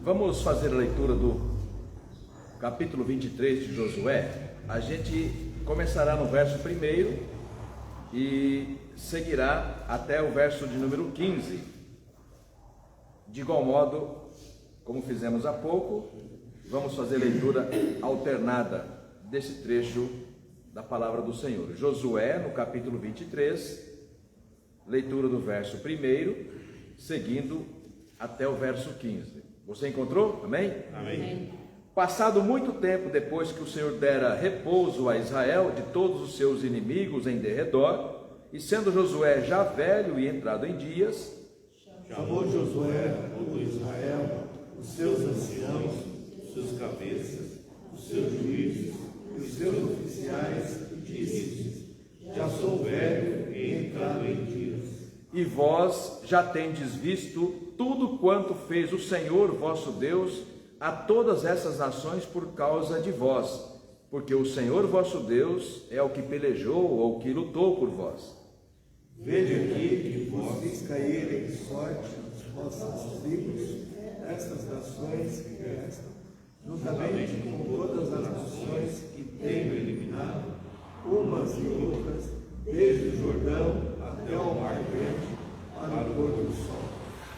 Vamos fazer a leitura do capítulo 23 de Josué. A gente começará no verso 1 e seguirá até o verso de número 15. De igual modo, como fizemos há pouco, vamos fazer leitura alternada desse trecho da palavra do Senhor. Josué, no capítulo 23, leitura do verso 1, seguindo até o verso 15. Você encontrou? Amém? Amém. Passado muito tempo depois que o Senhor dera repouso a Israel de todos os seus inimigos em derredor, e sendo Josué já velho e entrado em dias, Chamou Josué todo Israel, os seus anciãos, os seus cabeças, os seus juízes e os seus oficiais, e disse-lhes: Já sou velho e entrado em dias. e vós já tendes visto tudo quanto fez o Senhor vosso Deus a todas essas nações por causa de vós, porque o Senhor vosso Deus é o que pelejou ou que lutou por vós. Vede aqui que vós caírem de sorte nas vossas tribos, estas nações que restam, juntamente com todas as nações que tenho eliminado, umas e outras, desde o Jordão até o Mar Grande, para o pôr do sol.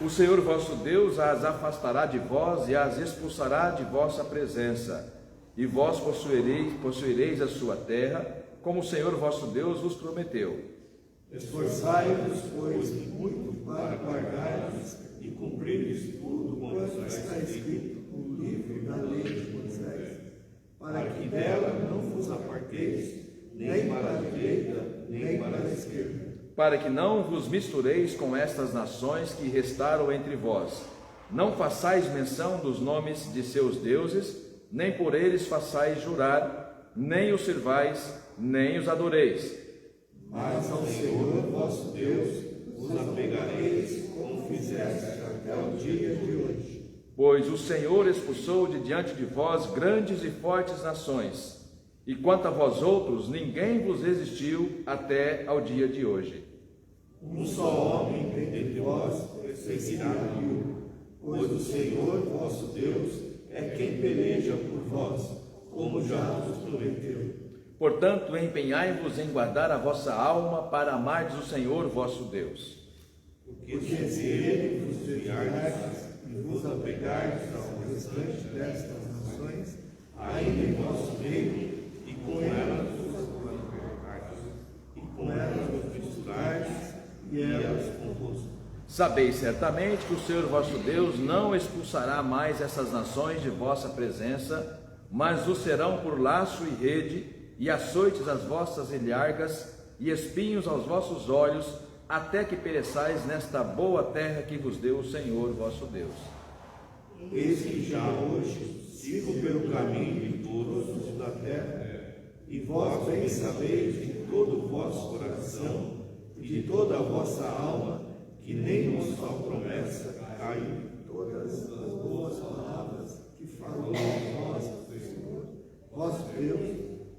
O Senhor vosso Deus as afastará de vós e as expulsará de vossa presença, e vós possuireis a sua terra, como o Senhor vosso Deus vos prometeu. Esforçai-vos, pois, muito para guardardes e cumprirdes tudo quanto está escrito no livro da lei de Moisés, para que dela não vos aparteis, nem para a direita, nem para a esquerda. Para que não vos mistureis com estas nações que restaram entre vós. Não façais menção dos nomes de seus deuses, nem por eles façais jurar, nem os servais, nem os adoreis. Mas ao Senhor vosso Deus vos apegareis, como fizeste até o dia de hoje. Pois o Senhor expulsou de diante de vós grandes e fortes nações, e quanto a vós outros, ninguém vos resistiu até ao dia de hoje. Um só homem dentre vós seguirá o pois o Senhor vosso Deus é quem peleja por vós, como já vos prometeu. Portanto, empenhai-vos em guardar a vossa alma para amardes o Senhor vosso Deus. Porque se ele vos desviardes e vos apegardes ao restante destas nações, ainda em vosso meio, e com elas vos misturardes, e elas convosco. Sabeis certamente que o Senhor vosso Deus não expulsará mais essas nações de vossa presença, mas os serão por laço e rede, e açoites às vossas ilhargas, e espinhos aos vossos olhos, até que pereçais nesta boa terra que vos deu o Senhor vosso Deus. Eis que já hoje sigo pelo caminho de todos os da terra, e vós bem sabeis de todo o vosso coração e de toda a vossa alma, que nem uma só promessa caiu. Todas as boas palavras que falou a vós, Senhor, vosso Deus,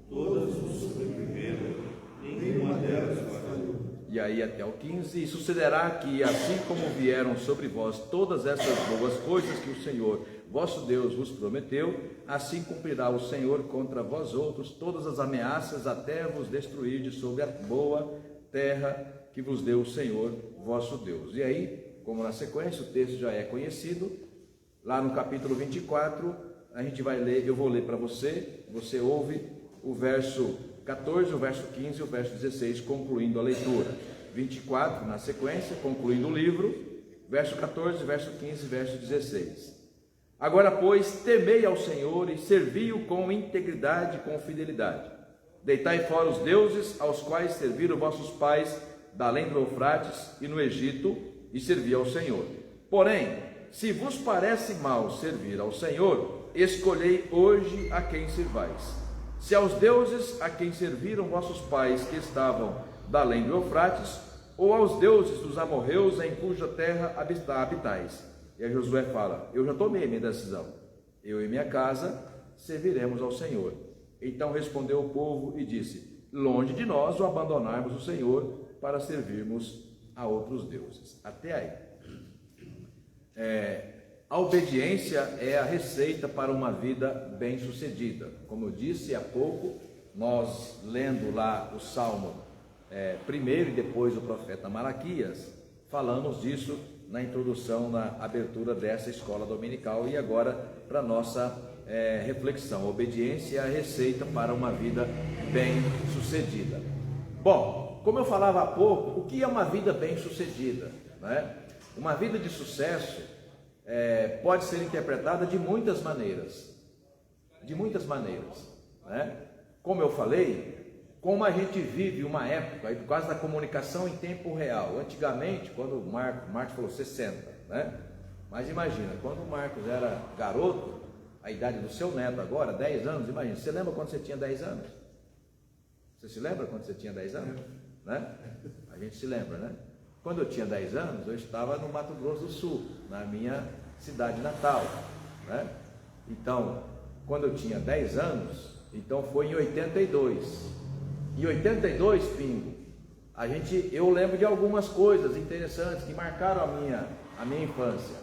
todas vos sobreviveram, nenhuma delas falhou. E aí até o 15, e sucederá que, assim como vieram sobre vós todas essas boas coisas que o Senhor vosso Deus vos prometeu, assim cumprirá o Senhor contra vós outros todas as ameaças, até vos destruir de sobre a boa terra que vos deu o Senhor vosso Deus. E aí, como na sequência o texto já é conhecido, lá no capítulo 24, a gente vai ler, eu vou ler para você, você ouve o verso 14, o verso 15 e o verso 16, concluindo a leitura. 24 na sequência, concluindo o livro, verso 14, verso 15 e verso 16. Agora, pois, temei ao Senhor e servi-o com integridade e com fidelidade. Deitai fora os deuses aos quais serviram vossos pais da além do Eufrates e no Egito, e servi ao Senhor. Porém, se vos parece mal servir ao Senhor, escolhei hoje a quem servais. Se aos deuses a quem serviram vossos pais que estavam da além do Eufrates, ou aos deuses dos amorreus em cuja terra habitais. E aí Josué fala: eu já tomei minha decisão, eu e minha casa serviremos ao Senhor. Então respondeu o povo e disse: longe de nós o abandonarmos o Senhor para servirmos a outros deuses. Até aí. A obediência é a receita para uma vida bem-sucedida. Como eu disse há pouco, nós lendo lá o Salmo primeiro e depois o profeta Malaquias, falamos disso na introdução, na abertura dessa escola dominical, e agora para nossa reflexão. Obediência é a receita para uma vida bem-sucedida. Bom, como eu falava há pouco, o que é uma vida bem-sucedida, né? Uma vida de sucesso pode ser interpretada de muitas maneiras, né? Como eu falei, como a gente vive uma época, aí por causa da comunicação em tempo real. Antigamente, quando o Marcos falou 60, né? Mas imagina, quando o Marcos era garoto, a idade do seu neto agora, 10 anos, imagina, você lembra quando você tinha 10 anos? Você se lembra quando você tinha 10 anos? Né? A gente se lembra, né? Quando eu tinha 10 anos, eu estava no Mato Grosso do Sul, na minha cidade natal, né? Então, quando eu tinha 10 anos, então foi em 82. Em 82, Pingo, eu lembro de algumas coisas interessantes que marcaram a minha infância.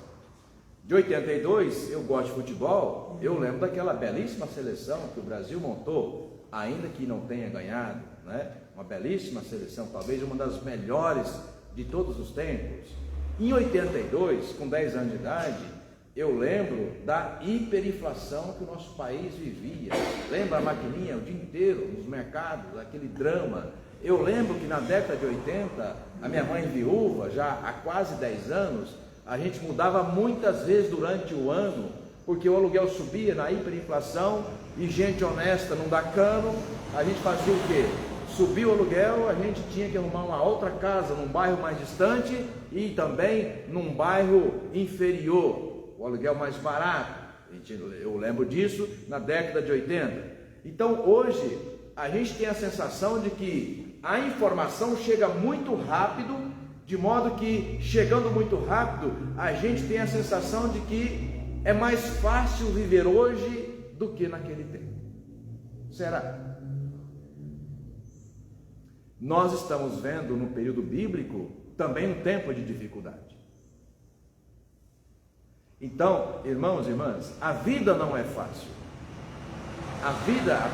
De 82, eu gosto de futebol, eu lembro daquela belíssima seleção que o Brasil montou, ainda que não tenha ganhado, né? Uma belíssima seleção, talvez uma das melhores de todos os tempos. Em 82, com 10 anos de idade, eu lembro da hiperinflação que o nosso país vivia. Lembra a maquininha o dia inteiro nos mercados, aquele drama. Eu lembro que na década de 80, a minha mãe viúva, já há quase 10 anos, a gente mudava muitas vezes durante o ano, porque o aluguel subia na hiperinflação e gente honesta não dá cano. A gente fazia o quê? Subiu o aluguel, a gente tinha que arrumar uma outra casa num bairro mais distante e também num bairro inferior, o aluguel mais barato. Eu lembro disso na década de 80. Então hoje a gente tem a sensação de que a informação chega muito rápido, de modo que chegando muito rápido a gente tem a sensação de que é mais fácil viver hoje do que naquele tempo. Será? Nós estamos vendo no período bíblico também um tempo de dificuldade. Então, irmãos e irmãs, a vida não é fácil. A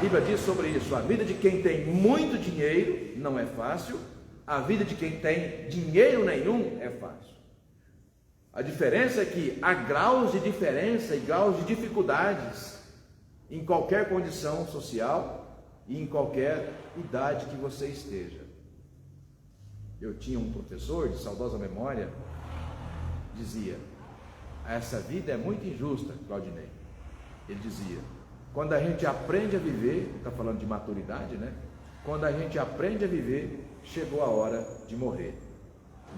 Bíblia diz sobre isso, a vida de quem tem muito dinheiro não é fácil, a vida de quem tem dinheiro nenhum é fácil. A diferença é que há graus de diferença e graus de dificuldades em qualquer condição social e em qualquer idade que você esteja. Eu tinha um professor de saudosa memória, dizia: essa vida é muito injusta, Claudinei. Ele dizia: quando a gente aprende a viver, está falando de maturidade, né? Quando a gente aprende a viver, chegou a hora de morrer.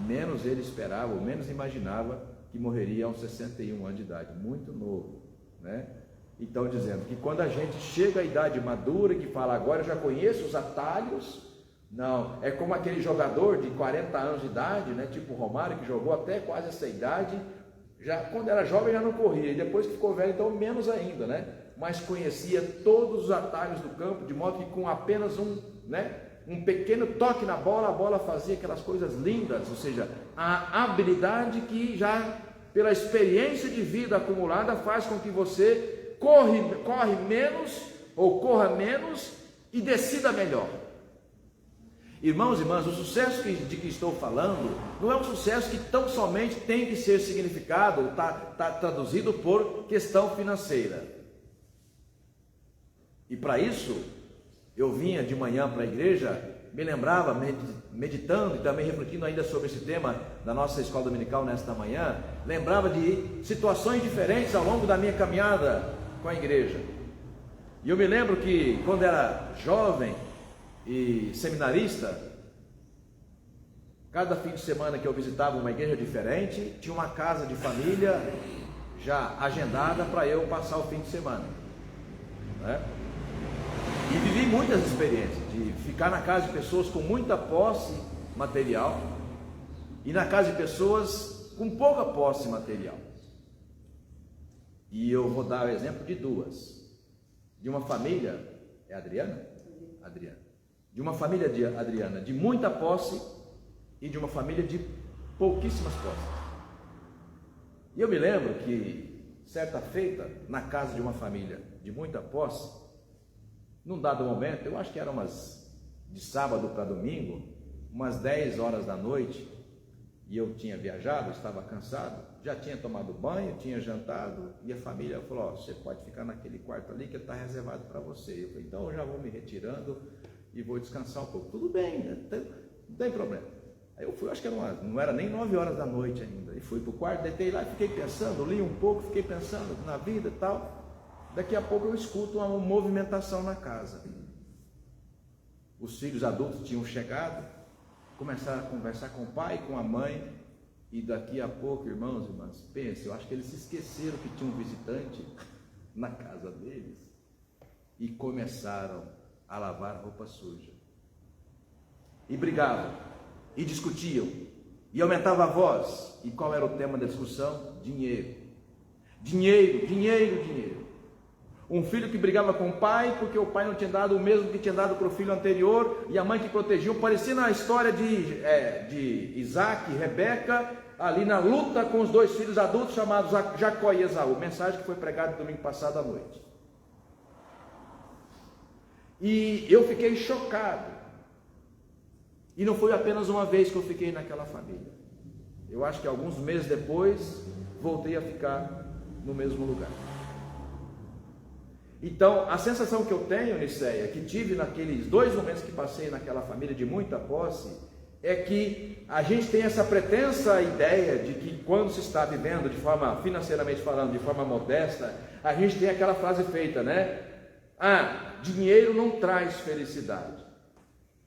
Menos ele esperava, ou menos imaginava que morreria aos 61 anos de idade, muito novo, né? Então, dizendo que quando a gente chega à idade madura, que fala, agora eu já conheço os atalhos, não, é como aquele jogador de 40 anos de idade, né? Tipo o Romário, que jogou até quase essa idade, já, quando era jovem já não corria, e depois que ficou velho, então menos ainda, né? Mas conhecia todos os atalhos do campo, de modo que com apenas um pequeno toque na bola, a bola fazia aquelas coisas lindas, ou seja, a habilidade que já pela experiência de vida acumulada faz com que você corre menos ou corra menos e decida melhor. Irmãos e irmãs, o sucesso de que estou falando não é um sucesso que tão somente tem que ser significado, está traduzido por questão financeira. E para isso, eu vinha de manhã para a igreja, me lembrava, meditando e também refletindo ainda sobre esse tema da nossa escola dominical nesta manhã, lembrava de situações diferentes ao longo da minha caminhada com a igreja. E eu me lembro que quando era jovem e seminarista, cada fim de semana que eu visitava uma igreja diferente, tinha uma casa de família já agendada para eu passar o fim de semana, né? E vivi muitas experiências de ficar na casa de pessoas com muita posse material e na casa de pessoas com pouca posse material. E eu vou dar o exemplo de duas. De uma família, é Adriana? Adriana. De uma família de Adriana de muita posse e de uma família de pouquíssimas posses. E eu me lembro que, certa feita, na casa de uma família de muita posse, num dado momento, eu acho que era de sábado para domingo, umas 10 horas da noite, e eu tinha viajado, estava cansado, já tinha tomado banho, tinha jantado, e a família falou: você pode ficar naquele quarto ali que está reservado para você. Eu falei: então eu já vou me retirando e vou descansar um pouco. Tudo bem, né? Não tem problema. Aí eu fui, acho que não era nem 9 horas da noite ainda, e fui para o quarto, deitei lá e fiquei pensando, li um pouco, fiquei pensando na vida e tal. Daqui a pouco eu escuto uma movimentação na casa. Os filhos adultos tinham chegado, começaram a conversar com o pai e com a mãe, e daqui a pouco, irmãos e irmãs, pense, eu acho que eles se esqueceram que tinha um visitante na casa deles, e começaram a lavar roupa suja, e brigavam, e discutiam, e aumentava a voz. E qual era o tema da discussão? Dinheiro, dinheiro, dinheiro, dinheiro. Um filho que brigava com o pai porque o pai não tinha dado o mesmo que tinha dado para o filho anterior, e a mãe que protegiu, parecendo a história de Isaac e Rebeca, ali na luta com os 2 filhos adultos chamados Jacó e Esaú. Mensagem que foi pregada domingo passado à noite. E eu fiquei chocado. E não foi apenas uma vez que eu fiquei naquela família. Eu acho que alguns meses depois voltei a ficar no mesmo lugar. Então, a sensação que eu tenho, Niceia, que tive naqueles 2 momentos que passei naquela família de muita posse, é que a gente tem essa pretensa ideia de que quando se está vivendo de forma, financeiramente falando, de forma modesta, a gente tem aquela frase feita, né? Ah, dinheiro não traz felicidade.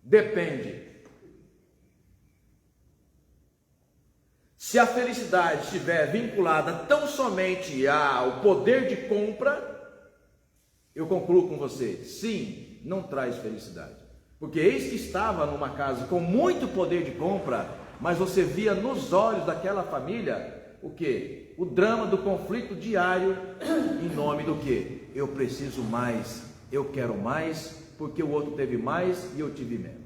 Depende. Se a felicidade estiver vinculada tão somente ao poder de compra, eu concluo com você: sim, não traz felicidade. Porque eis que estava numa casa com muito poder de compra, mas você via nos olhos daquela família o quê? O drama do conflito diário, em nome do quê? Eu preciso mais, eu quero mais, porque o outro teve mais e eu tive menos.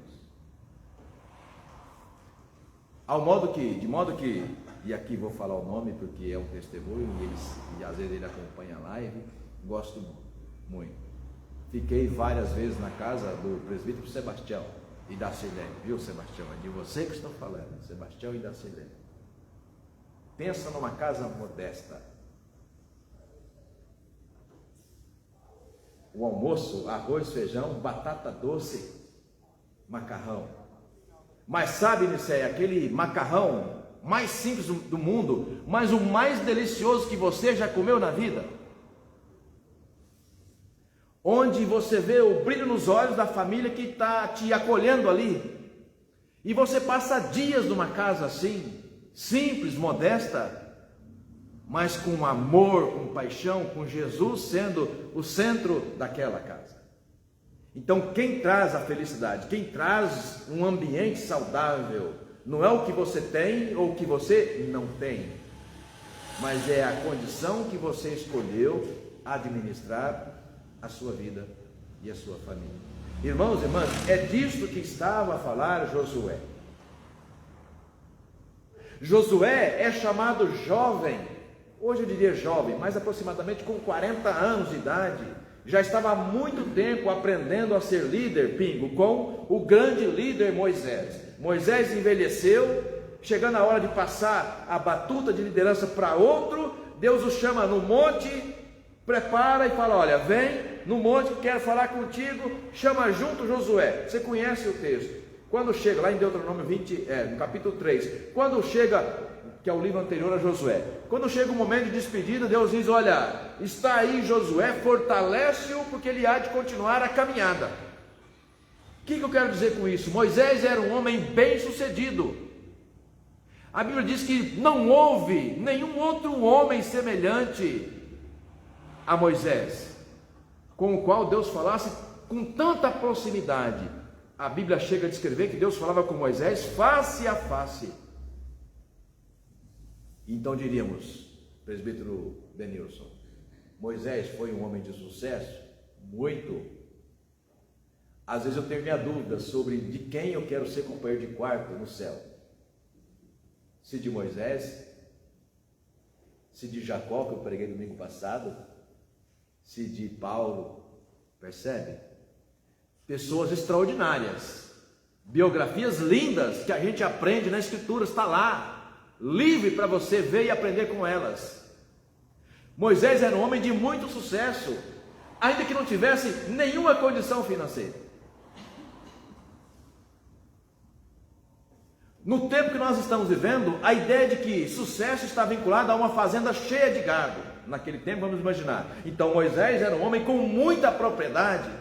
De modo que, e aqui vou falar o nome porque é um testemunho, e às vezes ele acompanha a live, gosto muito. Fiquei várias vezes na casa do presbítero Sebastião e da Silene, viu, Sebastião? É de você que estou falando, Sebastião e da Silene. Pensa numa casa modesta. O almoço: arroz, feijão, batata doce, macarrão. Mas sabe, Niceia, aquele macarrão mais simples do mundo, mas o mais delicioso que você já comeu na vida? Onde você vê o brilho nos olhos da família que está te acolhendo ali, e você passa dias numa casa assim, simples, modesta, mas com amor, com paixão, com Jesus sendo o centro daquela casa. Então, quem traz a felicidade, quem traz um ambiente saudável, não é o que você tem ou o que você não tem, mas é a condição que você escolheu administrar a sua vida e a sua família. Irmãos e irmãs, é disto que estava a falar Josué. Josué é chamado jovem, hoje eu diria jovem, mas aproximadamente com 40 anos de idade. Já estava há muito tempo aprendendo a ser líder, Pingo, com o grande líder Moisés. Moisés envelheceu, chegando a hora de passar a batuta de liderança para outro. Deus o chama no monte, prepara e fala: olha, vem no monte que quero falar contigo. Chama junto Josué. Você conhece o texto. Quando chega lá em Deuteronômio 20, no capítulo 3, quando chega, que é o livro anterior a Josué, quando chega o momento de despedida, Deus diz: olha, está aí Josué, fortalece-o, porque ele há de continuar a caminhada. O que eu quero dizer com isso? Moisés era um homem bem sucedido. A Bíblia diz que não houve nenhum outro homem semelhante a Moisés, com o qual Deus falasse com tanta proximidade. A Bíblia chega a descrever que Deus falava com Moisés face a face. Então diríamos, presbítero Benilson, Moisés foi um homem de sucesso? Muito. Às vezes eu tenho minha dúvida sobre de quem eu quero ser companheiro de quarto no céu. Se de Moisés, se de Jacó, que eu preguei domingo passado, se de Paulo, percebe? Pessoas extraordinárias, biografias lindas que a gente aprende na Escritura, está lá, livre para você ver e aprender com elas. Moisés era um homem de muito sucesso, ainda que não tivesse nenhuma condição financeira. No tempo que nós estamos vivendo, a ideia de que sucesso está vinculada a uma fazenda cheia de gado. Naquele tempo, vamos imaginar. Então Moisés era um homem com muita propriedade.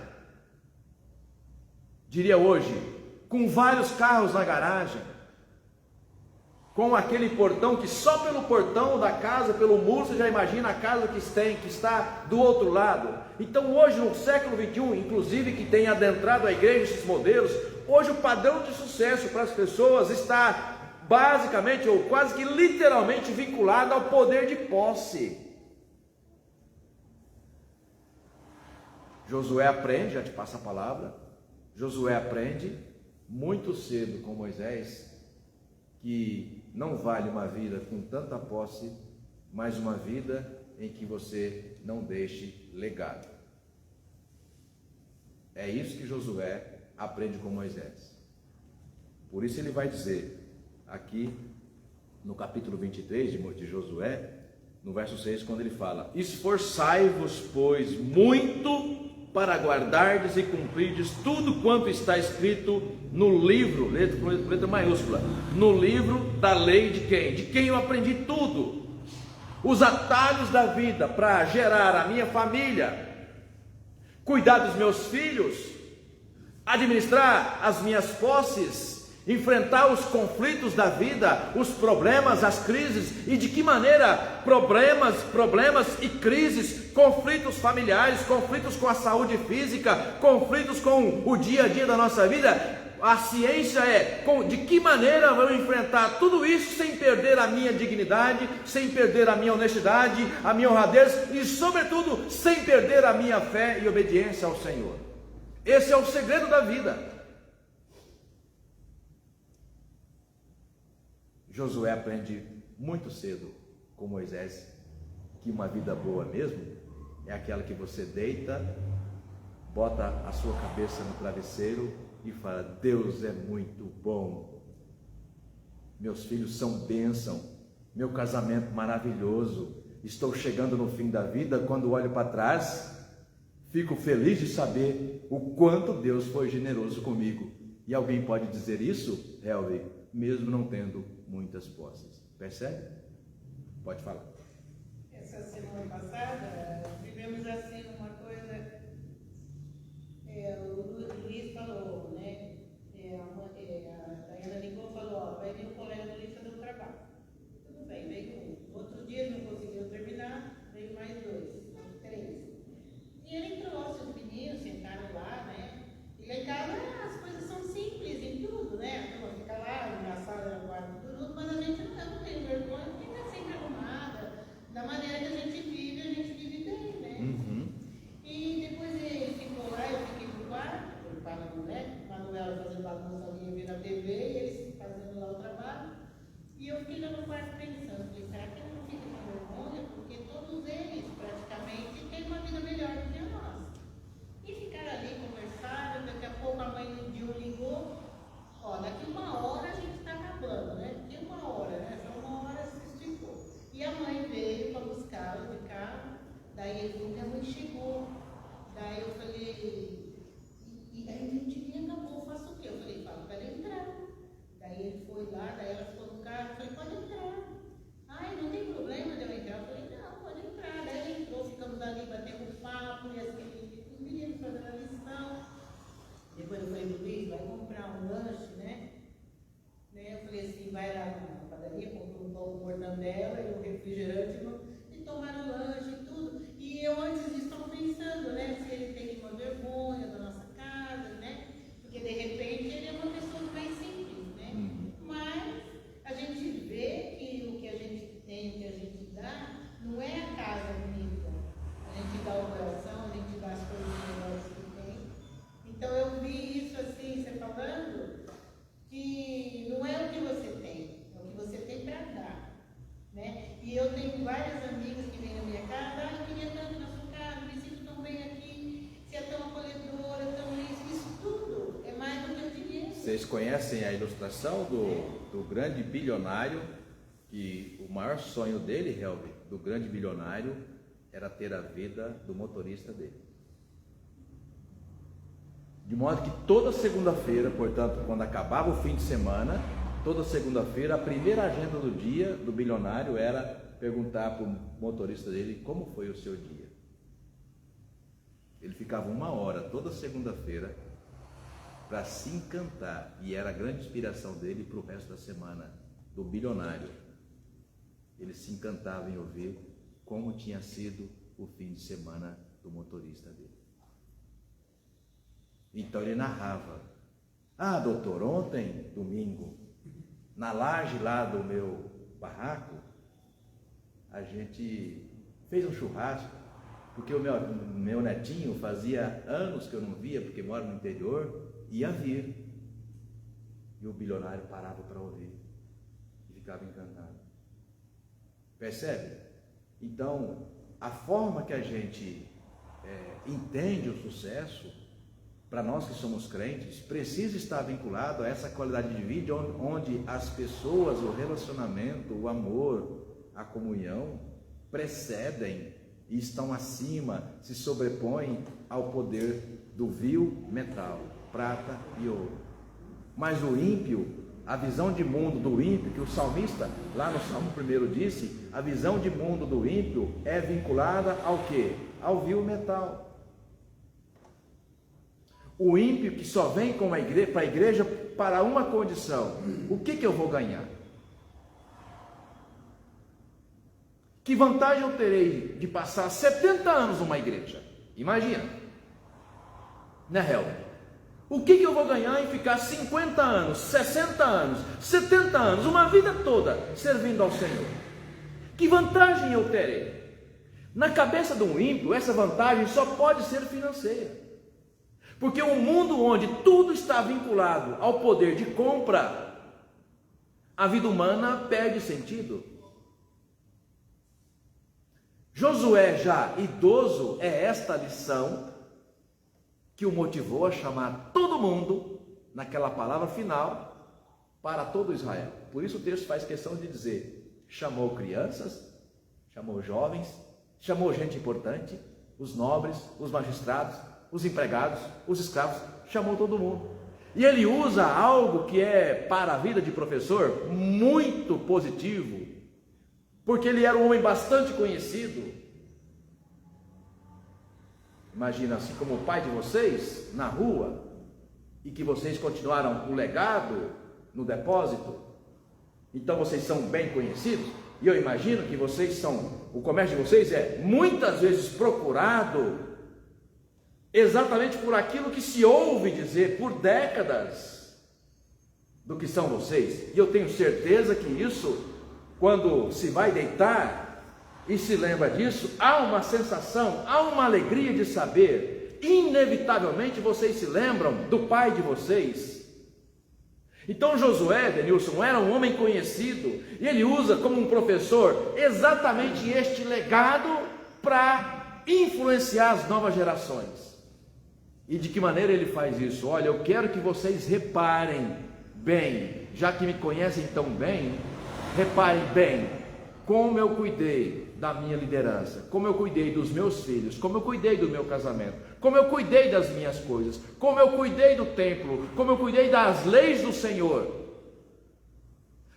Diria hoje, com vários carros na garagem, com aquele portão que só pelo portão da casa, pelo muro, você já imagina a casa que está do outro lado. Então hoje, no século XXI, inclusive que tem adentrado a igreja esses modelos, hoje o padrão de sucesso para as pessoas está basicamente ou quase que literalmente vinculado ao poder de posse. Josué aprende, já te passo a palavra, Josué aprende muito cedo com Moisés que não vale uma vida com tanta posse, mas uma vida em que você não deixe legado. É isso que Josué aprende com Moisés. Por isso ele vai dizer aqui no capítulo 23 de Josué, no verso 6, quando ele fala: esforçai-vos, pois, muito para guardardes e cumprirdes tudo quanto está escrito no livro, letra maiúscula, no livro da lei de quem? De quem eu aprendi tudo. Os atalhos da vida para gerar a minha família, cuidar dos meus filhos, administrar as minhas posses, enfrentar os conflitos da vida, os problemas, as crises, e de que maneira problemas e crises, conflitos familiares, conflitos com a saúde física, conflitos com o dia a dia da nossa vida. A ciência é de que maneira eu enfrentar tudo isso sem perder a minha dignidade, sem perder a minha honestidade, a minha honradez e, sobretudo, sem perder a minha fé e obediência ao Senhor. Esse é o segredo da vida. Josué aprende muito cedo com Moisés que uma vida boa mesmo é aquela que você deita, bota a sua cabeça no travesseiro e fala: Deus é muito bom, meus filhos são bênção, meu casamento maravilhoso, estou chegando no fim da vida. Quando olho para trás, fico feliz de saber o quanto Deus foi generoso comigo. E alguém pode dizer isso, Helvi, mesmo não tendo muitas posses. Percebe? Pode falar. Essa semana passada, vivemos assim uma coisa, o Luiz falou, né? A Daiana ligou e falou: vai vir um colega do Luiz fazer um trabalho. Tudo bem, veio um. Outro dia ele não conseguiu terminar, veio mais 3. E ele trouxe os meninos, sentaram lá, né? E lá em casa as coisas são simples em tudo, né? A turma fica lá, na sala, guarda tudo, mas a gente não tem vergonha, porque está sempre arrumada. Da maneira que a gente vive, a gente Vocês conhecem a ilustração do grande bilionário, que o maior sonho dele, Helvi, do grande bilionário, era ter a vida do motorista dele. De modo que toda segunda-feira, portanto, quando acabava o fim de semana, toda segunda-feira, a primeira agenda do dia do bilionário era perguntar para o motorista dele como foi o seu dia. Ele ficava 1 hora toda segunda-feira para se encantar, e era a grande inspiração dele para o resto da semana, do bilionário. Ele se encantava em ouvir como tinha sido o fim de semana do motorista dele. Então ele narrava: ah, doutor, ontem, domingo, na laje lá do meu barraco, a gente fez um churrasco, porque o meu netinho fazia anos que eu não via, porque mora no interior, ia vir. E o bilionário parava para ouvir e ficava encantado. Percebe? Então, a forma que a gente entende o sucesso, para nós que somos crentes, precisa estar vinculado a essa qualidade de vida onde as pessoas, o relacionamento, o amor, a comunhão precedem e estão acima, se sobrepõem ao poder do vil metal, prata e ouro. Mas o ímpio, a visão de mundo do ímpio, que o salmista lá no Salmo 1 disse, a visão de mundo do ímpio é vinculada ao quê? Ao vil metal. O ímpio que só vem para a igreja para uma condição: o que eu vou ganhar? Que vantagem eu terei de passar 70 anos numa igreja? Imagina, né, Helder? O que eu vou ganhar em ficar 50 anos, 60 anos, 70 anos, uma vida toda servindo ao Senhor? Que vantagem eu terei? Na cabeça de um ímpio, essa vantagem só pode ser financeira. Porque um mundo onde tudo está vinculado ao poder de compra, a vida humana perde sentido. Josué, já idoso, é esta lição que o motivou a chamar todo mundo, naquela palavra final, para todo Israel. Por isso o texto faz questão de dizer: chamou crianças, chamou jovens, chamou gente importante, os nobres, os magistrados, os empregados, os escravos, chamou todo mundo. E ele usa algo que é, para a vida de professor, muito positivo, porque ele era um homem bastante conhecido. Imagina, assim como o pai de vocês, na rua, e que vocês continuaram o legado no depósito, então vocês são bem conhecidos, e eu imagino que o comércio de vocês é muitas vezes procurado, exatamente por aquilo que se ouve dizer por décadas do que são vocês. E eu tenho certeza que isso, quando se vai deitar e se lembra disso, há uma sensação, há uma alegria de saber, inevitavelmente vocês se lembram do pai de vocês. Então Josué, Denilson, era um homem conhecido, e ele usa como um professor exatamente este legado para influenciar as novas gerações. E de que maneira ele faz isso? Olha, eu quero que vocês reparem bem, já que me conhecem tão bem, reparem bem como eu cuidei da minha liderança, como eu cuidei dos meus filhos, como eu cuidei do meu casamento, como eu cuidei das minhas coisas, como eu cuidei do templo, como eu cuidei das leis do Senhor.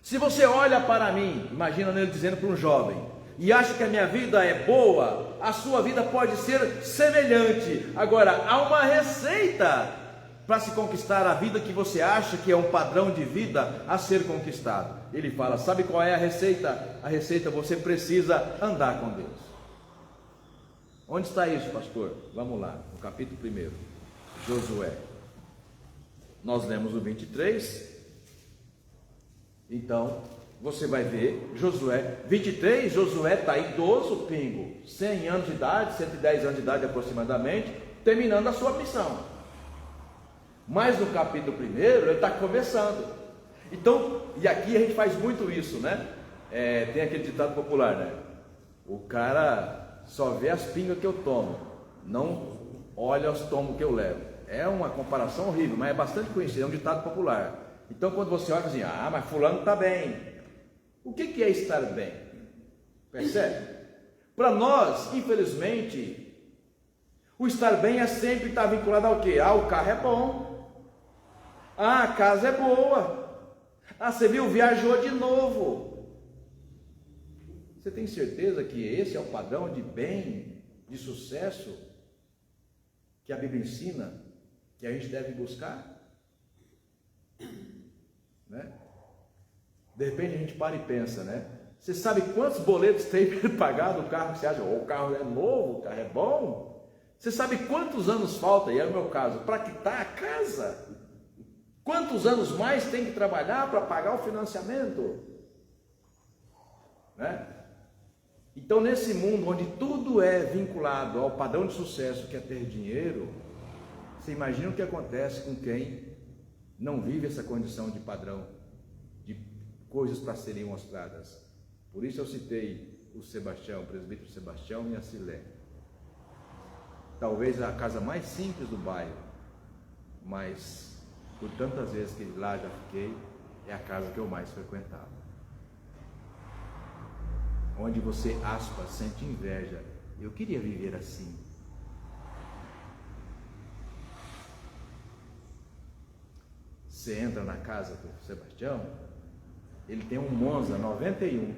Se você olha para mim, imagina ele dizendo para um jovem, e acha que a minha vida é boa, a sua vida pode ser semelhante. Agora, há uma receita para se conquistar a vida que você acha que é um padrão de vida a ser conquistado. Ele fala, sabe qual é a receita? A receita: você precisa andar com Deus. Onde está isso, pastor? Vamos lá, no capítulo 1, Josué. Nós lemos o 23, então você vai ver Josué 23, Josué está idoso, pingo, 100 anos de idade, 110 anos de idade aproximadamente, terminando a sua missão. Mas no capítulo 1, ele está começando. Então, e aqui a gente faz muito isso, né? Tem aquele ditado popular, né? O cara só vê as pingas que eu tomo, não olha os tomos que eu levo. É uma comparação horrível, mas é bastante conhecido, é um ditado popular. Então, quando você olha assim, mas fulano está bem. O que é estar bem? Percebe? Para nós, infelizmente, o estar bem é sempre estar vinculado ao quê? O carro é bom. A casa é boa. Você viu, viajou de novo. Você tem certeza que esse é o padrão de bem, de sucesso, que a Bíblia ensina, que a gente deve buscar? Né? De repente a gente para e pensa, né? Você sabe quantos boletos tem para pagar do carro que você acha, o carro é novo, o carro é bom? Você sabe quantos anos falta, e é o meu caso, para quitar a casa? Quantos anos mais tem que trabalhar para pagar o financiamento? Né? Então, nesse mundo onde tudo é vinculado ao padrão de sucesso que é ter dinheiro, você imagina o que acontece com quem não vive essa condição de padrão, de coisas para serem mostradas. Por isso eu citei o Sebastião, o presbítero Sebastião e a Silé. Talvez a casa mais simples do bairro, mas por tantas vezes que lá já fiquei, é a casa que eu mais frequentava. Onde você, aspas, sente inveja. Eu queria viver assim. Você entra na casa do Sebastião, ele tem um Monza 91.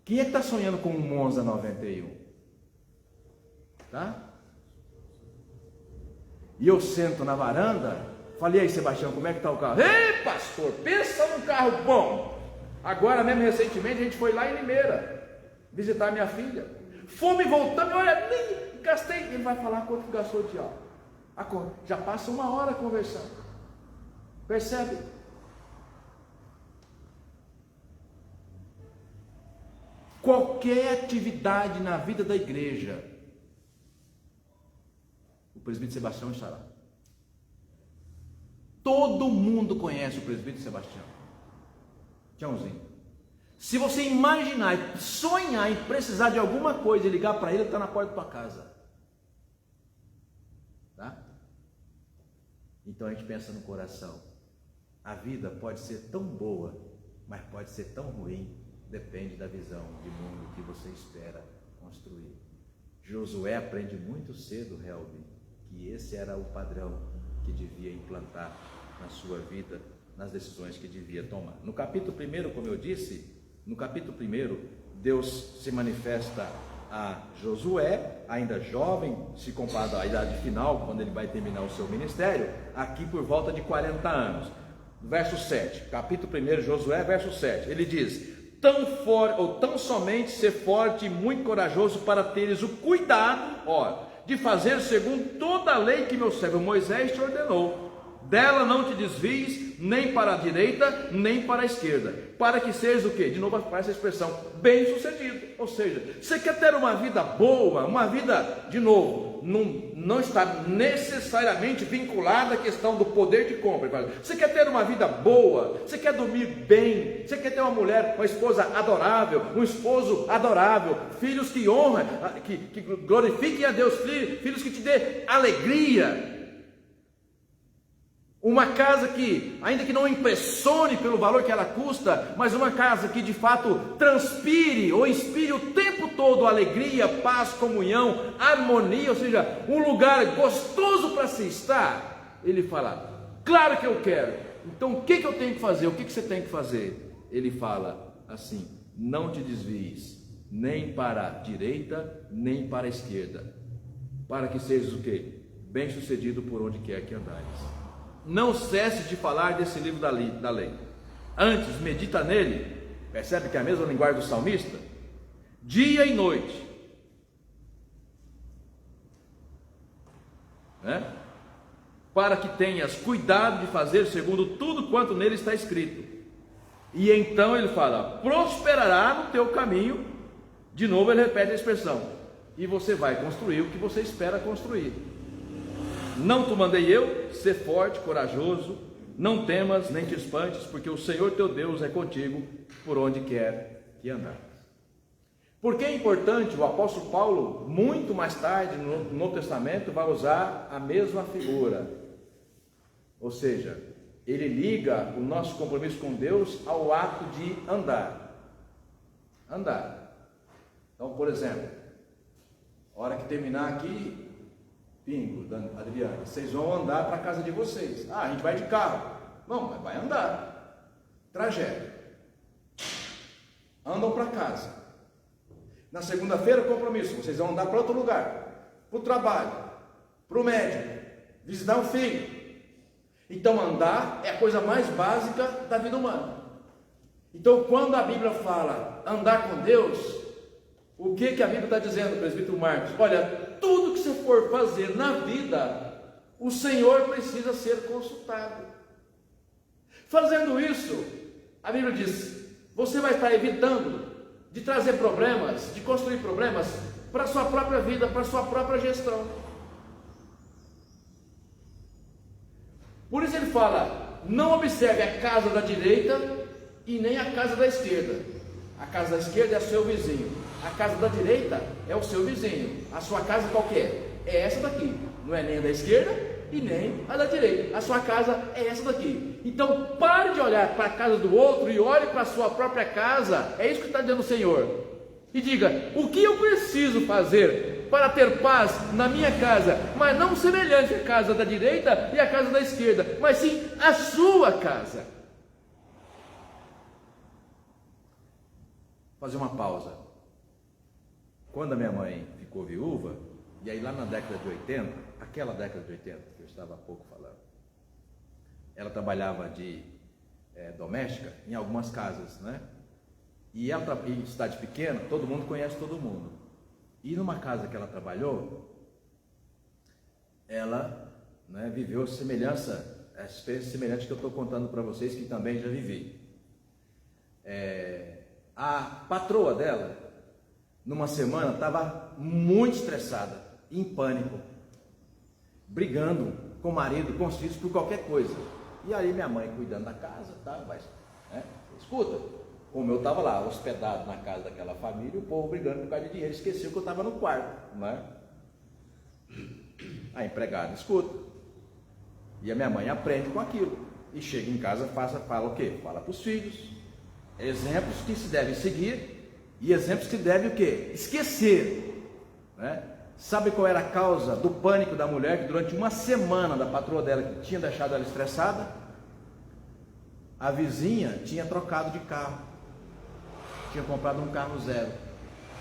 Quem é que está sonhando com um Monza 91? Tá? E eu sento na varanda, falei, aí Sebastião, como é que está o carro? Ei, pastor, pensa num carro bom. Agora mesmo, recentemente, a gente foi lá em Limeira, visitar minha filha. Fomos e voltamos, olha, nem gastei. Ele vai falar quanto gastou de álcool. Já passa 1 hora conversando. Percebe? Qualquer atividade na vida da igreja, o presbítero Sebastião está lá. Todo mundo conhece o presbítero Sebastião. Tchãozinho. Se você imaginar, sonhar em precisar de alguma coisa e ligar para ele está na porta da tua casa. Tá? Então a gente pensa no coração. A vida pode ser tão boa, mas pode ser tão ruim. Depende da visão de mundo que você espera construir. Josué aprende muito cedo, Helvin, que esse era o padrão que devia implantar na sua vida, nas decisões que devia tomar. No capítulo 1, como eu disse, no capítulo 1, Deus se manifesta a Josué, ainda jovem, se comparado à idade final, quando ele vai terminar o seu ministério, aqui por volta de 40 anos. Verso 7, capítulo 1, Josué, verso 7, ele diz: tão somente ser forte e muito corajoso para teres o cuidado, de fazer segundo toda a lei que meu servo Moisés te ordenou. Dela não te desvies, nem para a direita, nem para a esquerda, para que sejas o quê? De novo aparece a expressão, bem sucedido. Ou seja, você quer ter uma vida boa, uma vida, de novo, não está necessariamente vinculada à questão do poder de compra. Você quer ter uma vida boa, você quer dormir bem, você quer ter uma mulher, uma esposa adorável, um esposo adorável, filhos que honram, que glorifiquem a Deus, filhos que te dê alegria. Uma casa que, ainda que não impressione pelo valor que ela custa, mas uma casa que de fato transpire ou inspire o tempo todo alegria, paz, comunhão, harmonia, ou seja, um lugar gostoso para se estar. Ele fala, claro que eu quero. Então o que eu tenho que fazer? O que você tem que fazer? Ele fala assim, não te desvies, nem para a direita, nem para a esquerda, para que sejas o quê? Bem sucedido por onde quer que andares. Não cesse de falar desse livro da lei. Antes, medita nele. Percebe que é a mesma linguagem do salmista? Dia e noite. Né? Para que tenhas cuidado de fazer segundo tudo quanto nele está escrito. E então ele fala, prosperará no teu caminho. De novo ele repete a expressão. E você vai construir o que você espera construir. Não te mandei eu, ser forte, corajoso, não temas nem te espantes, porque o Senhor teu Deus é contigo por onde quer que andares. Por que é importante? O apóstolo Paulo, muito mais tarde no Novo Testamento, vai usar a mesma figura. Ou seja, ele liga o nosso compromisso com Deus ao ato de andar. Andar. Então, por exemplo, a hora que terminar aqui, Pingo, Adriane, vocês vão andar para a casa de vocês. Ah, a gente vai de carro. Não, mas vai andar. Trajeto. Andam para casa. Na segunda-feira, compromisso, vocês vão andar para outro lugar, para o trabalho, para o médico, visitar um filho. Então andar é a coisa mais básica da vida humana. Então quando a Bíblia fala andar com Deus, o que a Bíblia está dizendo, presbítero Marcos? Olha, tudo que você for fazer na vida, o Senhor precisa ser consultado. Fazendo isso, a Bíblia diz, você vai estar evitando de trazer problemas, de construir problemas para a sua própria vida, para a sua própria gestão. Por isso ele fala, não observe a casa da direita e nem a casa da esquerda. A casa da esquerda é o seu vizinho, a casa da direita é o seu vizinho. A sua casa qual que é? É essa daqui, não é nem a da esquerda e nem a da direita. A sua casa é essa daqui. Então pare de olhar para a casa do outro e olhe para a sua própria casa. É isso que está dizendo o Senhor. E diga, o que eu preciso fazer para ter paz na minha casa, mas não semelhante à casa da direita e à casa da esquerda, mas sim a sua casa. Fazer uma pausa. Quando a minha mãe ficou viúva, e aí lá na década de 80, aquela década de 80 que eu estava há pouco falando, ela trabalhava de doméstica em algumas casas, né? E ela, em cidade pequena, todo mundo conhece todo mundo. E numa casa que ela trabalhou, ela, né, viveu semelhança, a experiência semelhante que eu estou contando para vocês, que também já vivi. A patroa dela, numa semana, estava muito estressada, em pânico, brigando com o marido, com os filhos, por qualquer coisa. E aí minha mãe cuidando da casa, tá? Mas, né, escuta, como eu estava lá, hospedado na casa daquela família, o povo brigando por causa de dinheiro, esqueceu que eu estava no quarto, né? A empregada escuta, e a minha mãe aprende com aquilo, e chega em casa, fala o quê? Fala para os filhos, exemplos que se devem seguir, e exemplos que devem o quê? Esquecer, né? Sabe qual era a causa do pânico da mulher, que durante uma semana da patroa dela, que tinha deixado ela estressada? A vizinha tinha trocado de carro, tinha comprado um carro zero,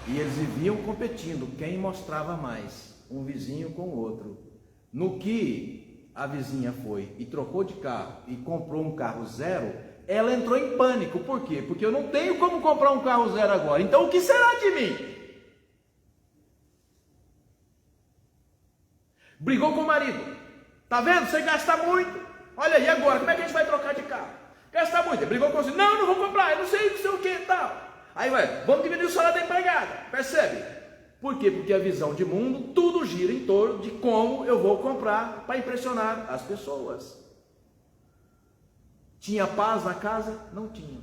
e eles viviam competindo, quem mostrava mais, um vizinho com o outro. No que a vizinha foi e trocou de carro e comprou um carro zero, ela entrou em pânico. Por quê? Porque eu não tenho como comprar um carro zero agora, então o que será de mim? Brigou com o marido. Tá vendo? Você gasta muito. Olha aí agora, como é que a gente vai trocar de carro? Gasta muito. Ele brigou com você. Não vou comprar, eu não sei o que e tal. Aí vai, vamos dividir o salário da empregada. Percebe? Por quê? Porque a visão de mundo, tudo gira em torno de como eu vou comprar para impressionar as pessoas. Tinha paz na casa? Não tinha.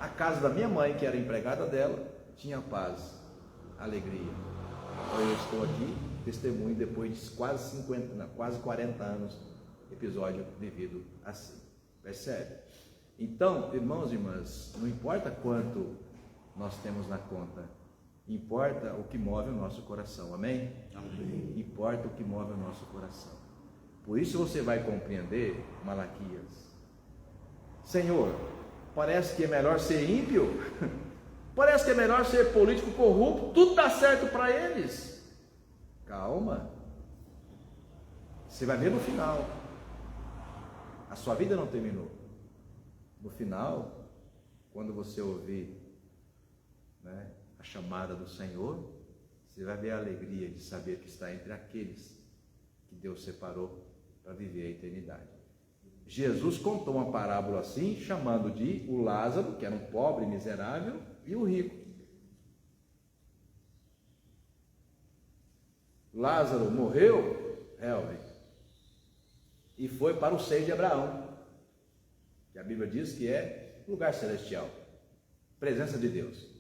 A casa da minha mãe, que era empregada dela, tinha paz, alegria. Eu estou aqui, testemunho depois de quase 40 anos, episódio vivido assim. Percebe? Então, irmãos e irmãs, não importa quanto nós temos na conta, importa o que move o nosso coração, amém? Amém. Importa o que move o nosso coração. Por isso você vai compreender Malaquias. Senhor, parece que é melhor ser ímpio, parece que é melhor ser político corrupto, tudo dá certo para eles. Calma, você vai ver no final, a sua vida não terminou. No final, quando você ouvir, né, a chamada do Senhor, você vai ver a alegria de saber que está entre aqueles que Deus separou para viver a eternidade. Jesus contou uma parábola assim, chamando de o Lázaro, que era um pobre miserável, e o rico. Lázaro morreu, e foi para o seio de Abraão, que a Bíblia diz que é lugar celestial, presença de Deus.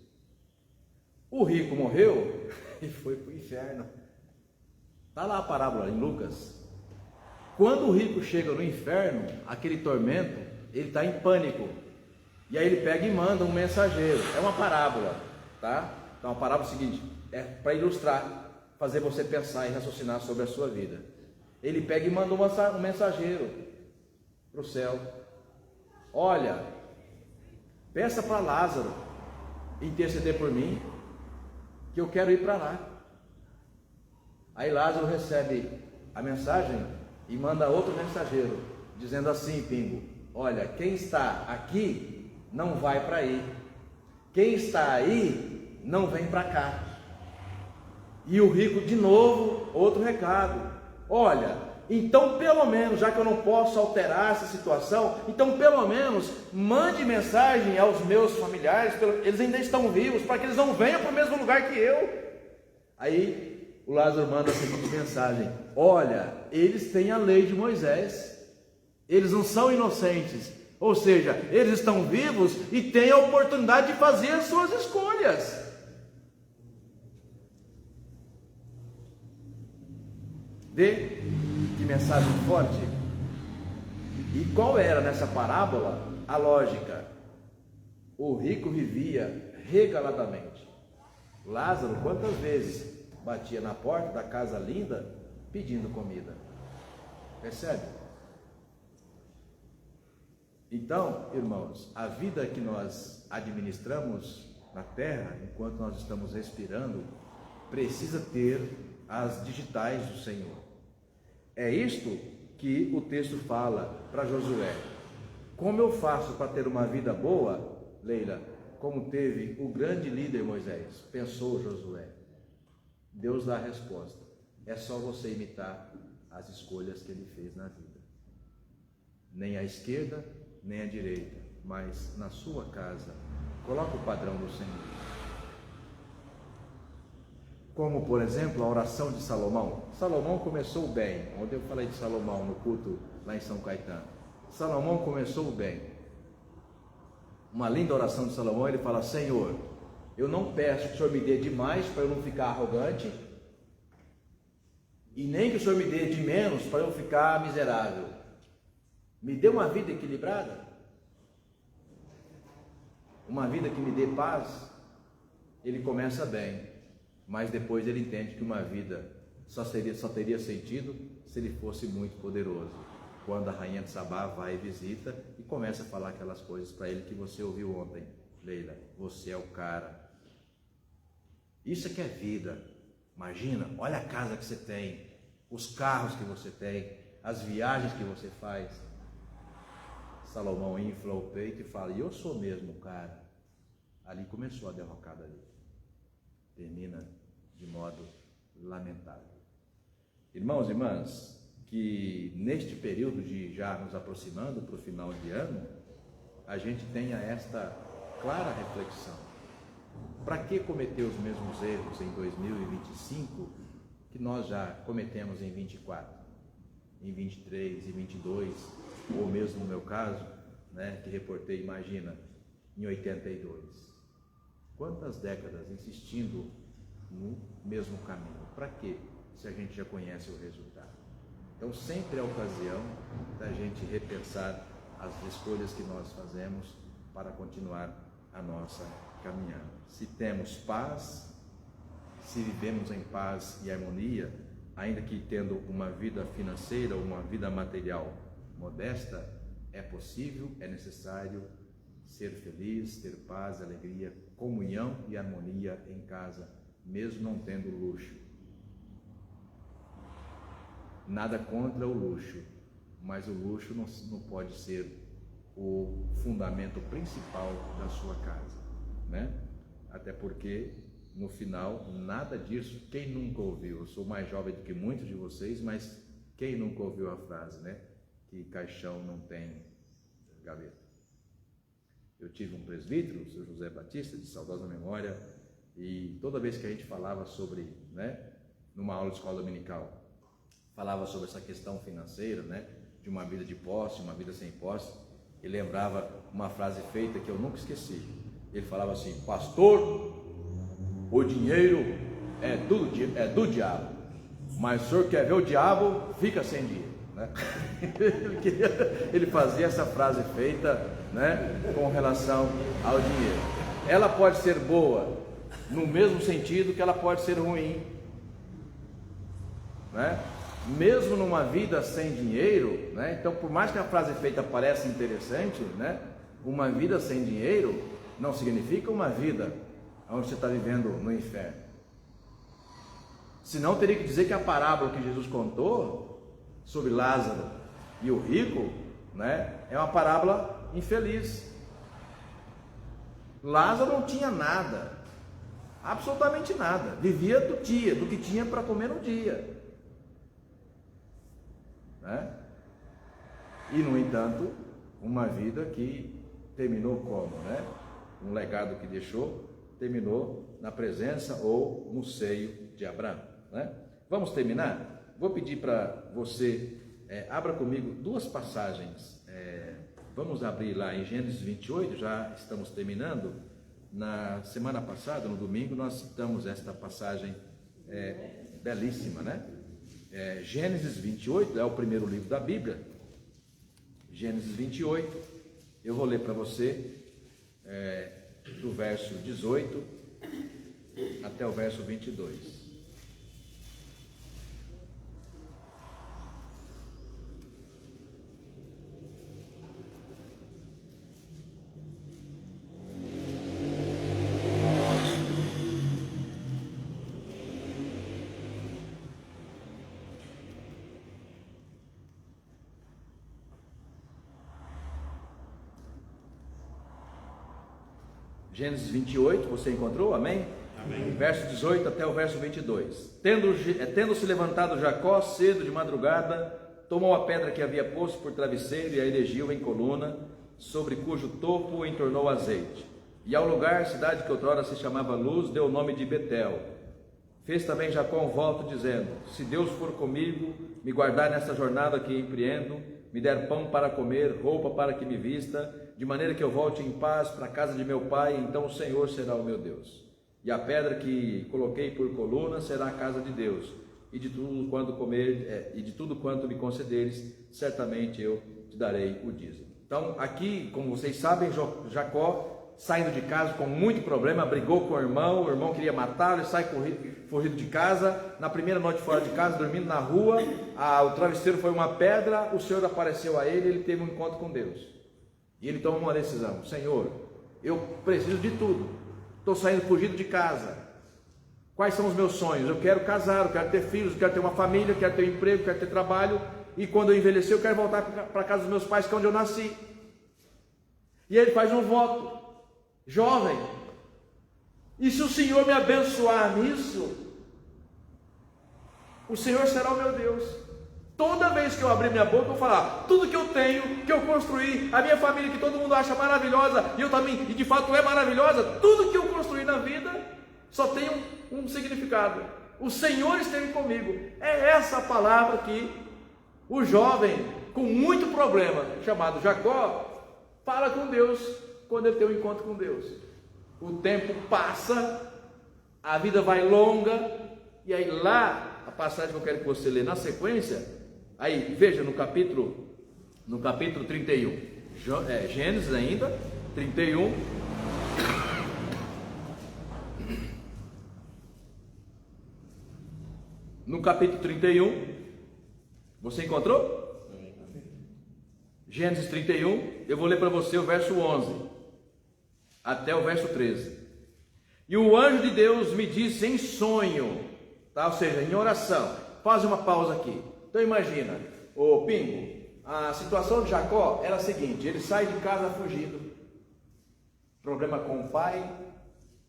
O rico morreu e foi para o inferno. Está lá a parábola em Lucas. Quando o rico chega no inferno, aquele tormento, ele está em pânico. E aí ele pega e manda um mensageiro. É uma parábola, tá? Então a parábola é o seguinte, é para ilustrar, fazer você pensar e raciocinar sobre a sua vida. Ele pega e manda um mensageiro para o céu. Olha, peça para Lázaro interceder por mim, que eu quero ir para lá. Aí Lázaro recebe a mensagem e manda outro mensageiro, dizendo assim, Pingo, olha, quem está aqui não vai para aí, quem está aí não vem para cá. E o rico de novo, outro recado, olha, então pelo menos, já que eu não posso alterar essa situação, então pelo menos mande mensagem aos meus familiares, eles ainda estão vivos, para que eles não venham para o mesmo lugar que eu. Aí o Lázaro manda a seguinte mensagem, olha, eles têm a lei de Moisés, eles não são inocentes, ou seja, eles estão vivos e têm a oportunidade de fazer as suas escolhas. Vê que mensagem forte. E qual era nessa parábola a lógica? O rico vivia regaladamente. Lázaro quantas vezes batia na porta da casa linda pedindo comida? Percebe? Então, irmãos, a vida que nós administramos na terra, enquanto nós estamos respirando, precisa ter as digitais do Senhor. É isto que o texto fala para Josué. Como eu faço para ter uma vida boa, Leila, como teve o grande líder Moisés? Pensou Josué. Deus dá a resposta. É só você imitar as escolhas que ele fez na vida. Nem à esquerda, nem à direita, mas na sua casa. Coloca o padrão do Senhor. Como, por exemplo, a oração de Salomão. Salomão começou bem. Ontem eu falei de Salomão no culto lá em São Caetano. Salomão começou bem. Uma linda oração de Salomão, ele fala, Senhor, eu não peço que o Senhor me dê demais para eu não ficar arrogante, e nem que o Senhor me dê de menos para eu ficar miserável. Me dê uma vida equilibrada, uma vida que me dê paz. Ele começa bem, mas depois ele entende que uma vida só teria sentido se ele fosse muito poderoso. Quando a rainha de Sabá vai e visita e começa a falar aquelas coisas para ele que você ouviu ontem, Leila, você é o cara. Isso é que é vida. Imagina, olha a casa que você tem, os carros que você tem, as viagens que você faz. Salomão infla o peito e fala, e eu sou mesmo o cara. Ali começou a derrocada ali. Termina de modo lamentável. Irmãos e irmãs, que neste período de já nos aproximando para o final de ano, a gente tenha esta clara reflexão. Para que cometer os mesmos erros em 2025 que nós já cometemos em 24, em 23, em 22, ou mesmo no meu caso, né, que reportei, imagina, em 82. Quantas décadas insistindo no mesmo caminho? Para quê? Se a gente já conhece o resultado. Então sempre é a ocasião da gente repensar as escolhas que nós fazemos para continuar a nossa caminhada. Se temos paz, se vivemos em paz e harmonia, ainda que tendo uma vida financeira ou uma vida material modesta, é possível, é necessário ser feliz, ter paz, alegria, comunhão e harmonia em casa, mesmo não tendo luxo. Nada contra o luxo, mas o luxo não pode ser o fundamento principal da sua casa, né? Até porque, no final, nada disso, quem nunca ouviu? Eu sou mais jovem do que muitos de vocês, mas quem nunca ouviu a frase, né? Que caixão não tem gaveta. Eu tive um presbítero, o Sr. José Batista, de saudosa memória, e toda vez que a gente falava sobre, né, numa aula de escola dominical, falava sobre essa questão financeira, né, de uma vida de posse, uma vida sem posse, ele lembrava uma frase feita que eu nunca esqueci. Ele falava assim, pastor, o dinheiro é do diabo, mas o senhor quer ver o diabo, fica sem dinheiro, né? Ele fazia essa frase feita, né, com relação ao dinheiro. Ela pode ser boa no mesmo sentido que ela pode ser ruim, né? Mesmo numa vida sem dinheiro, né? Então, por mais que a frase feita pareça interessante, né, uma vida sem dinheiro não significa uma vida onde você está vivendo no inferno. Senão teria que dizer que a parábola que Jesus contou sobre Lázaro e o rico, né, é uma parábola infeliz. Lázaro não tinha nada, absolutamente nada, vivia do que tinha para comer no dia, né? E no entanto, uma vida que terminou como, né? Um legado que deixou, terminou na presença ou no seio de Abraão, né? Vamos terminar? Vou pedir para você, abra comigo duas passagens. Vamos abrir lá em Gênesis 28, já estamos terminando. Na semana passada, no domingo, nós citamos esta passagem belíssima, né? Gênesis 28 é o primeiro livro da Bíblia. Gênesis 28, eu vou ler para você do verso 18 até o verso 22. Gênesis 28, você encontrou? Amém? Amém. Verso 18 até o verso 22. Tendo-se levantado Jacó cedo de madrugada, tomou a pedra que havia posto por travesseiro e a erigiu em coluna, sobre cujo topo entornou azeite. E ao lugar, cidade que outrora se chamava Luz, deu o nome de Betel. Fez também Jacó um voto, dizendo: se Deus for comigo, me guardar nesta jornada que empreendo, me der pão para comer, roupa para que me vista, de maneira que eu volte em paz para a casa de meu pai, então o Senhor será o meu Deus. E a pedra que coloquei por coluna será a casa de Deus, e de tudo quanto me concederes, certamente eu te darei o dízimo. Então, aqui, como vocês sabem, Jacó, saindo de casa com muito problema, brigou com o irmão queria matá-lo, ele sai corrido de casa. Na primeira noite fora de casa, dormindo na rua, o travesseiro foi uma pedra, o Senhor apareceu a ele, ele teve um encontro com Deus. E ele toma uma decisão: Senhor, eu preciso de tudo, estou saindo fugido de casa, quais são os meus sonhos? Eu quero casar, eu quero ter filhos, eu quero ter uma família, eu quero ter um emprego, eu quero ter trabalho, e quando eu envelhecer eu quero voltar para a casa dos meus pais, que é onde eu nasci. E ele faz um voto: jovem, e se o Senhor me abençoar nisso, o Senhor será o meu Deus. Toda vez que eu abrir minha boca, eu vou falar tudo que eu tenho, que eu construí, a minha família que todo mundo acha maravilhosa, e eu também, e de fato é maravilhosa, tudo que eu construí na vida só tem um significado: o Senhor esteve comigo. É essa a palavra que o jovem com muito problema, chamado Jacó, fala com Deus quando ele tem um encontro com Deus. O tempo passa, a vida vai longa, e aí lá, a passagem que eu quero que você lê na sequência, aí veja no capítulo 31, Gênesis ainda, 31, no capítulo 31, você encontrou? Gênesis 31, eu vou ler para você o verso 11 até o verso 13. E o anjo de Deus me disse em sonho, tá? Ou seja, em oração. Faz uma pausa aqui. Então imagina, ô Pingo, a situação de Jacó era a seguinte: ele sai de casa fugido, problema com o pai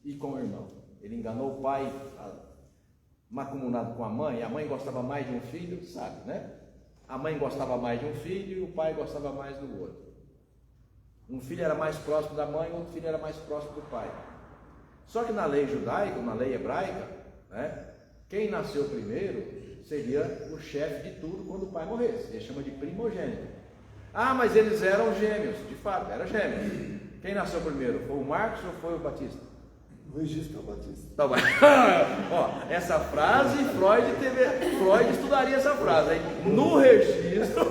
e com o irmão. Ele enganou o pai, mancomunado com a mãe gostava mais de um filho, sabe, né? A mãe gostava mais de um filho e o pai gostava mais do outro. Um filho era mais próximo da mãe, outro filho era mais próximo do pai. Só que na lei judaica, na lei hebraica, né, quem nasceu primeiro seria o chefe de tudo quando o pai morresse. Ele chama de primogênito. Ah, mas eles eram gêmeos. De fato, eram gêmeos. Quem nasceu primeiro? Foi o Marcos ou foi o Batista? O registro batista. Tá bom. Ó, essa frase, Freud estudaria essa frase, hein? No registro,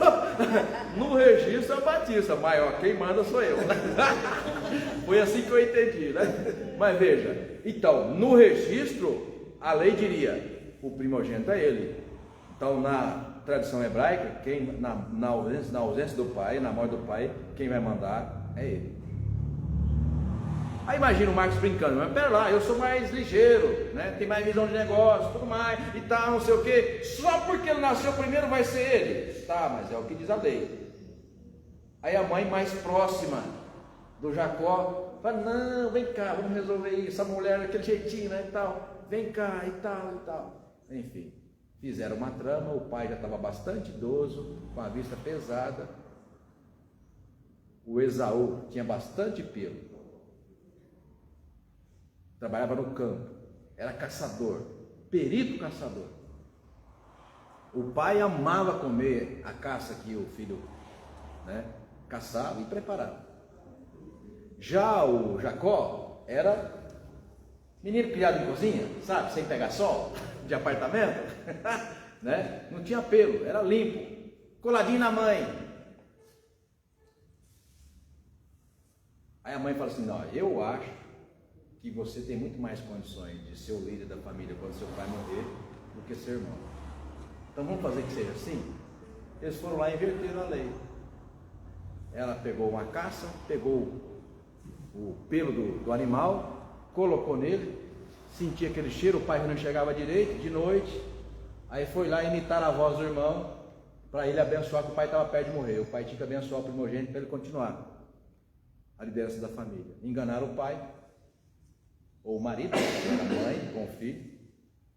no registro é batista, mas ó, quem manda sou eu. Foi assim que eu entendi, né? Mas veja, então, no registro, a lei diria, o primogênito é ele. Então, na tradição hebraica, na ausência do pai, na morte do pai, quem vai mandar é ele. Aí imagina o Marcos brincando, mas pera lá, eu sou mais ligeiro, né? Tem mais visão de negócio, tudo mais, e tal, não sei o quê. Só porque ele nasceu primeiro vai ser ele. Tá, mas é o que diz a lei. Aí a mãe mais próxima do Jacó fala, não, vem cá, vamos resolver isso. Essa mulher daquele jeitinho, né, e tal. Vem cá, e tal, e tal. Enfim, fizeram uma trama, o pai já estava bastante idoso, com a vista pesada. O Esaú tinha bastante pelo. Trabalhava no campo, era caçador, perito caçador. O pai amava comer a caça que o filho, né, caçava e preparava. Já o Jacó era menino criado em cozinha, sabe, sem pegar sol, de apartamento, né? Não tinha pelo, era limpo, coladinho na mãe. Aí a mãe fala assim, não, eu acho que você tem muito mais condições de ser o líder da família quando seu pai morrer do que seu irmão. Então vamos fazer que seja assim? Eles foram lá e inverteram a lei. Ela pegou uma caça, pegou o pelo do animal, colocou nele, sentia aquele cheiro, o pai não enxergava direito, de noite, aí foi lá imitar a voz do irmão, para ele abençoar, que o pai estava perto de morrer. O pai tinha que abençoar o primogênito para ele continuar a liderança da família. Enganaram o pai, ou o marido, que era a mãe, com o filho,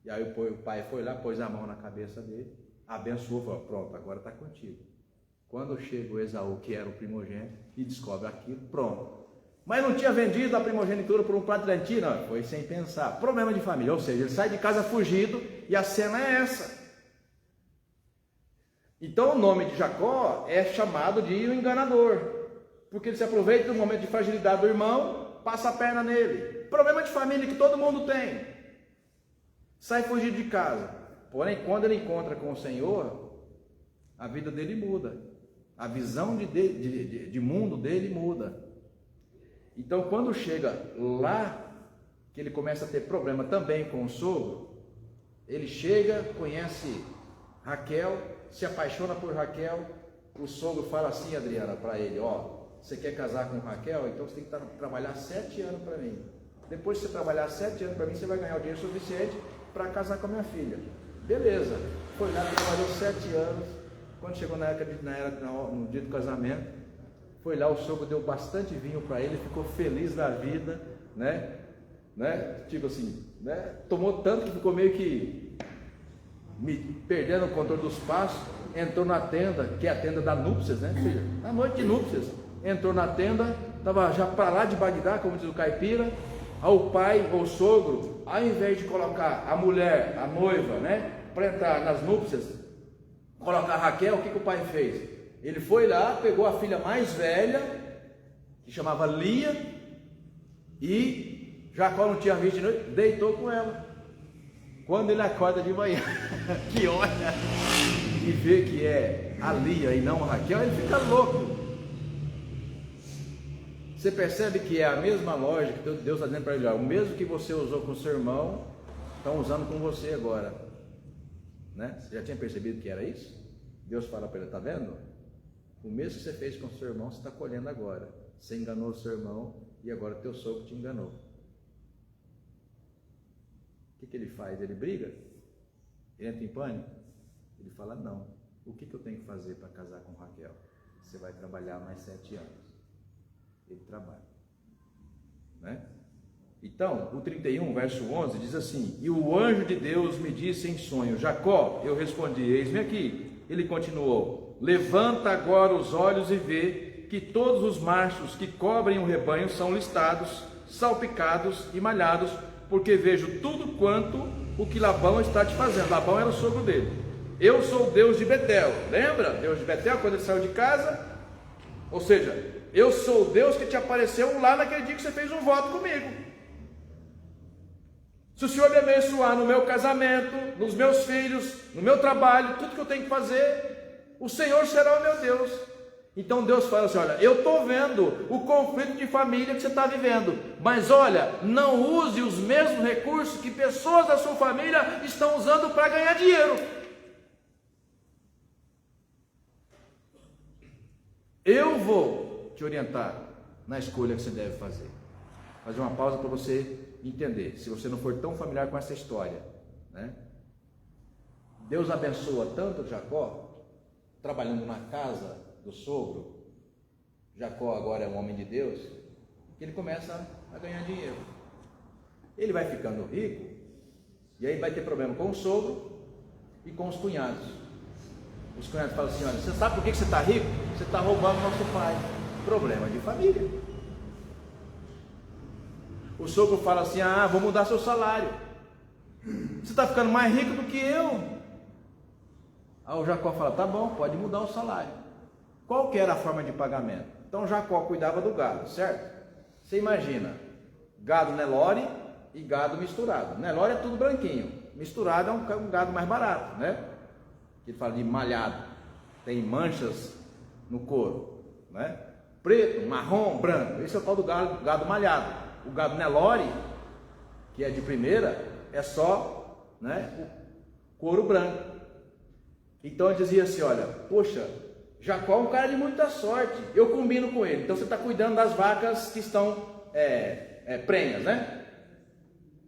e aí o pai foi lá, pôs a mão na cabeça dele, abençoou, falou, pronto, agora está contigo. Quando chega o Esaú, que era o primogênito, e descobre aquilo, pronto. Mas não tinha vendido a primogenitura por um prato de lentilha, não, foi sem pensar. Problema de família, ou seja, ele sai de casa fugido, e a cena é essa. Então o nome de Jacó é chamado de o enganador, porque ele se aproveita do momento de fragilidade do irmão, passa a perna nele. Problema de família que todo mundo tem. Sai fugido de casa. Porém, quando ele encontra com o Senhor, a vida dele muda. A visão de mundo dele muda. Então, quando chega lá, que ele começa a ter problema também com o sogro, ele chega, conhece Raquel, se apaixona por Raquel. O sogro fala assim, Adriana, para ele, ó, você quer casar com Raquel? Então você tem que trabalhar 7 anos para mim. Depois que você trabalhar 7 anos para mim, você vai ganhar o dinheiro suficiente para casar com a minha filha. Beleza. Foi lá, trabalhou 7 anos. Quando chegou no dia do casamento, foi lá, o sogro deu bastante vinho para ele, ficou feliz da vida, né? Tipo assim, né? Tomou tanto que ficou meio que perdendo o controle dos passos. Entrou na tenda, que é a tenda da núpcias, né, filha? Na noite de núpcias. Entrou na tenda, estava já para lá de Bagdá, como diz o caipira. Ao pai ou sogro, ao invés de colocar a mulher, a noiva, né, para entrar nas núpcias, colocar a Raquel, o que o pai fez? Ele foi lá, pegou a filha mais velha, que chamava Lia, e Jacó não tinha visto de noite, deitou com ela. Quando ele acorda de manhã, que olha e vê que é a Lia e não a Raquel, ele fica louco. Você percebe que é a mesma lógica que Deus está dizendo para ele, ó, o mesmo que você usou com seu irmão, estão usando com você agora, né? Você já tinha percebido que era isso? Deus fala para ele, está vendo? O mesmo que você fez com seu irmão, você está colhendo agora. Você enganou o seu irmão e agora teu sogro te enganou. O que ele faz? Ele briga? Ele entra em pânico? Ele fala, não. O que eu tenho que fazer para casar com Raquel? Você vai trabalhar mais 7 anos. Ele trabalha, né? Então, o 31, verso 11, diz assim, e o anjo de Deus me disse em sonho, Jacó, eu respondi, eis-me aqui. Ele continuou, levanta agora os olhos e vê que todos os machos que cobrem o rebanho são listados, salpicados e malhados, porque vejo tudo quanto o que Labão está te fazendo. Labão era o sogro dele. Eu sou o Deus de Betel, lembra? Deus de Betel, quando ele saiu de casa, ou seja, eu sou o Deus que te apareceu lá naquele dia que você fez um voto comigo. Se o Senhor me abençoar no meu casamento, nos meus filhos, no meu trabalho, tudo que eu tenho que fazer, o Senhor será o meu Deus. Então Deus fala assim: olha, eu estou vendo o conflito de família que você está vivendo, mas olha, não use os mesmos recursos que pessoas da sua família estão usando para ganhar dinheiro. Eu vou te orientar na escolha que você deve fazer. Fazer uma pausa para você entender, se você não for tão familiar com essa história, né? Deus abençoa tanto Jacó, trabalhando na casa do sogro. Jacó agora é um homem de Deus, que ele começa a ganhar dinheiro. Ele vai ficando rico, e aí vai ter problema com o sogro e com os cunhados. Os cunhados falam assim: olha, você sabe por que você está rico? Você está roubando nosso pai. Problema de família. O sogro fala assim: ah, vou mudar seu salário, você está ficando mais rico do que eu. Aí o Jacó fala: tá bom, pode mudar o salário. Qual que era a forma de pagamento? Então Jacó cuidava do gado, certo? Você imagina, gado Nelore e gado misturado. Nelore é tudo branquinho, misturado é um gado mais barato, né? Ele fala de malhado, tem manchas no couro, né? Preto, marrom, branco, esse é o tal do gado malhado. O gado Nelore, que é de primeira, é só, né, o couro branco. Então ele dizia assim: olha, poxa, Jacó é um cara de muita sorte, eu combino com ele. Então você está cuidando das vacas que estão prenhas, né?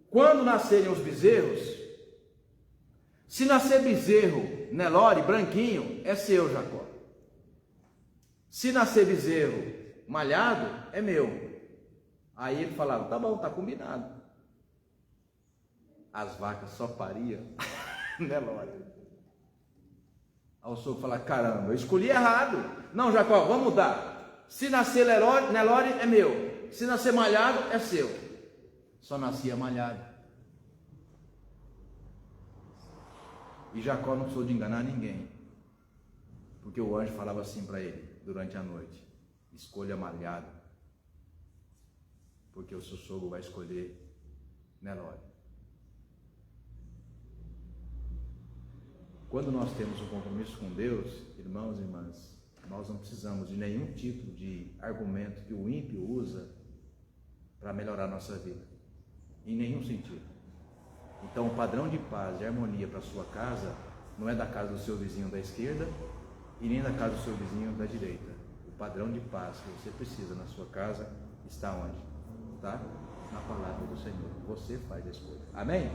Quando nascerem os bezerros, se nascer bezerro Nelore, branquinho, é seu, Jacó. Se nascer bezerro malhado, é meu. Aí ele falava: tá bom, tá combinado. As vacas só pariam Nelore. Aí o sogro fala: caramba, eu escolhi errado. Não, Jacó, vamos mudar. Se nascer Nelore é meu, se nascer malhado é seu. Só nascia malhado. E Jacó não precisou de enganar ninguém, porque o anjo falava assim para ele durante a noite: escolha malhado, porque o seu sogro vai escolher Nelore. Quando nós temos um compromisso com Deus, irmãos e irmãs, nós não precisamos de nenhum tipo de argumento que o ímpio usa para melhorar a nossa vida, em nenhum sentido. Então o padrão de paz e harmonia para a sua casa não é da casa do seu vizinho da esquerda e nem da casa do seu vizinho da direita. O padrão de paz que você precisa na sua casa está onde? Está na palavra do Senhor. Você faz a escolha. Amém?